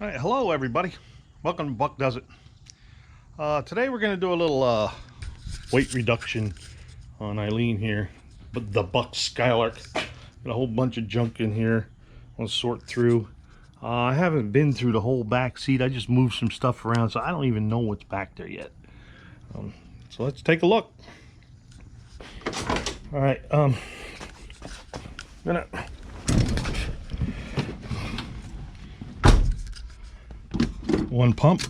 All right, hello everybody. Welcome to Buck Does It. Today we're going to do a little weight reduction on Eileen here. But the Buick Skylark. Got a whole bunch of junk in here. I want to sort through. I haven't been through the whole back seat. I just moved some stuff around, so I don't even know what's back there yet. So let's take a look. All right, gonna one pump.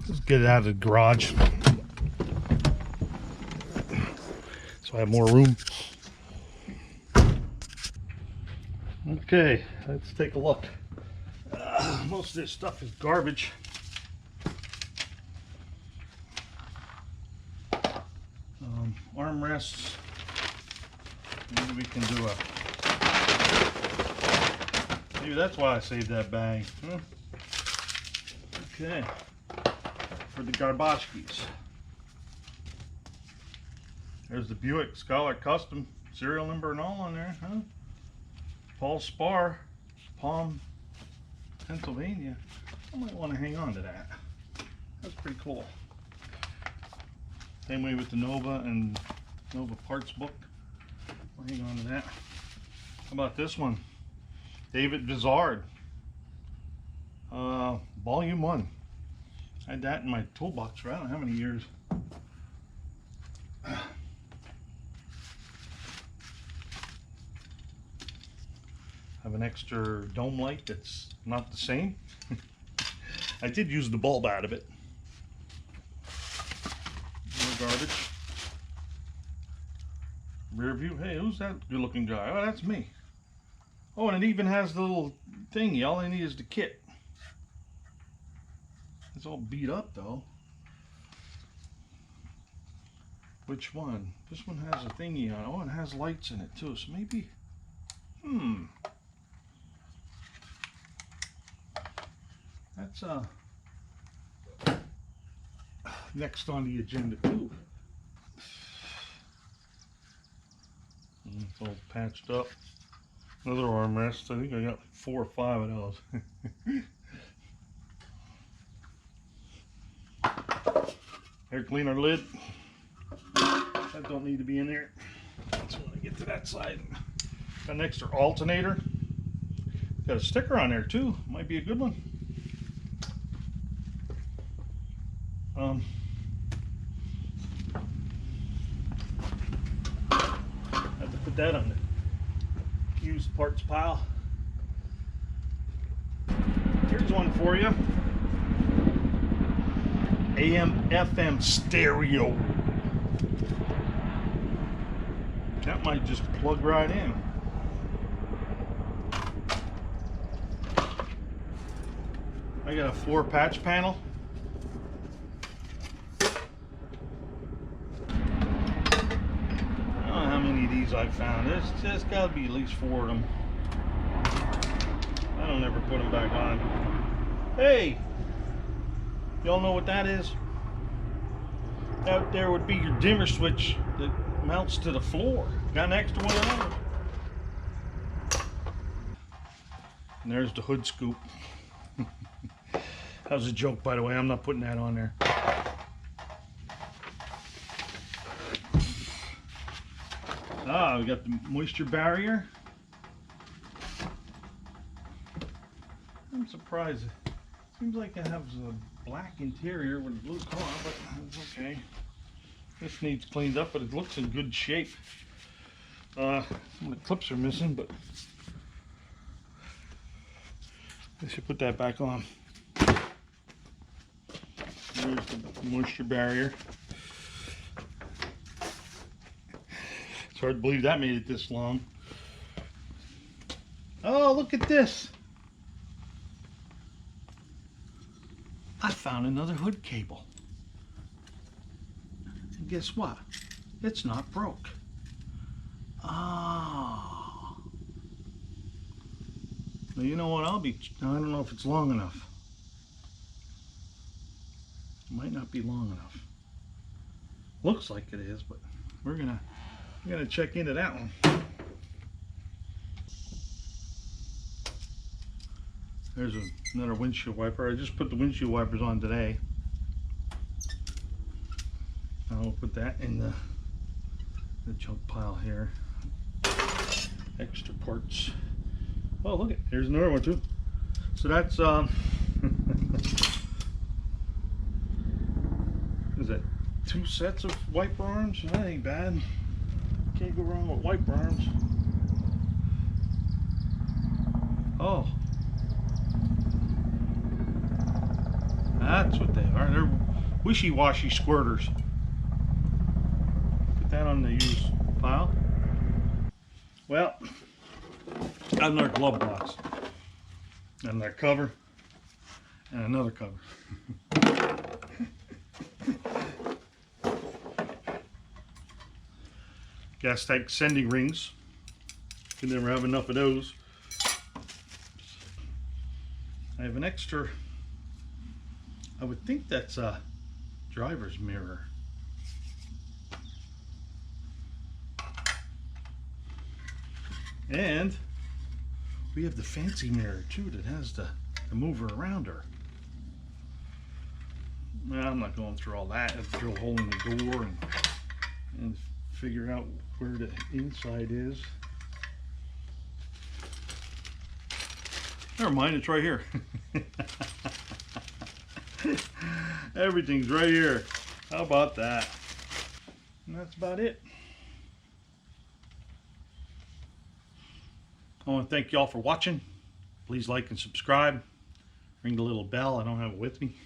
Let's get it out of the garage so I have more room. Okay, let's take a look. Most of this stuff is garbage. Armrests. Maybe we can do maybe that's why I saved that bag. Huh? Okay. For the garbachkis. There's the Buick Skylark Custom. Serial number and all on there, huh? Paul Spar, Palm, Pennsylvania. I might want to hang on to that. That's pretty cool. Same way with the Nova and Nova parts book. I'll hang on to that. How about this one? David Vizard. Volume 1. I had that in my toolbox for I don't know how many years. Have an extra dome light that's not the same. I did use the bulb out of it. More garbage. Rear view. Hey, who's that good looking guy? Oh, that's me. Oh, and it even has the little thingy. All I need is the kit. It's all beat up though. Which one? This one has a thingy on it. Oh, it has lights in it too. So maybe, that's next on the agenda too. It's all patched up. Another armrest. I think I got like 4 or 5 of those. Air cleaner lid. That don't need to be in there. That's when I get to that side. Got an extra alternator. Got a sticker on there too. Might be a good one. Have to put that on the used parts pile. Here's one for you. AM FM stereo. That might just plug right in. I got a 4 patch panel. I don't know how many of these I've found. There's just got to be at least 4 of them. I don't ever put them back on. Hey! Y'all know what that is? Out there would be your dimmer switch that mounts to the floor. Got an extra one of those. And there's the hood scoop. That was a joke, by the way. I'm not putting that on there. We got the moisture barrier. I'm surprised. It seems like it has a black interior with a blue car, but it's okay. This needs cleaned up, but it looks in good shape. Some of the clips are missing, but I should put that back on. There's the moisture barrier. It's hard to believe that made it this long. Oh, look at this. I found another hood cable. And guess what? It's not broke. Ah. Well, you know what? I don't know if it's long enough. It might not be long enough. Looks like it is, but we're gonna check into that one. There's another windshield wiper. I just put the windshield wipers on today. I'll put that in the junk pile here. Extra parts. Oh, look, here's another one too. So that's is that 2 sets of wiper arms? That ain't bad. Can't go wrong with wiper arms. Oh, that's what they are. They're wishy-washy squirters. Put that on the use pile. Well, got another glove box. Got another cover. And another cover. Gas tank sending rings. Can never have enough of those. I have an extra, I would think that's a driver's mirror. And we have the fancy mirror too that has the mover around her. Well, I'm not going through all that. I have to drill a hole in the door and figure out where the inside is. Never mind, it's right here. Everything's right here. How about that? And that's about it. I want to thank y'all for watching. Please like and subscribe. Ring the little bell. I don't have it with me.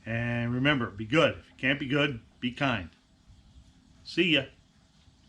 And remember, be good. If you can't be good, be kind. See ya.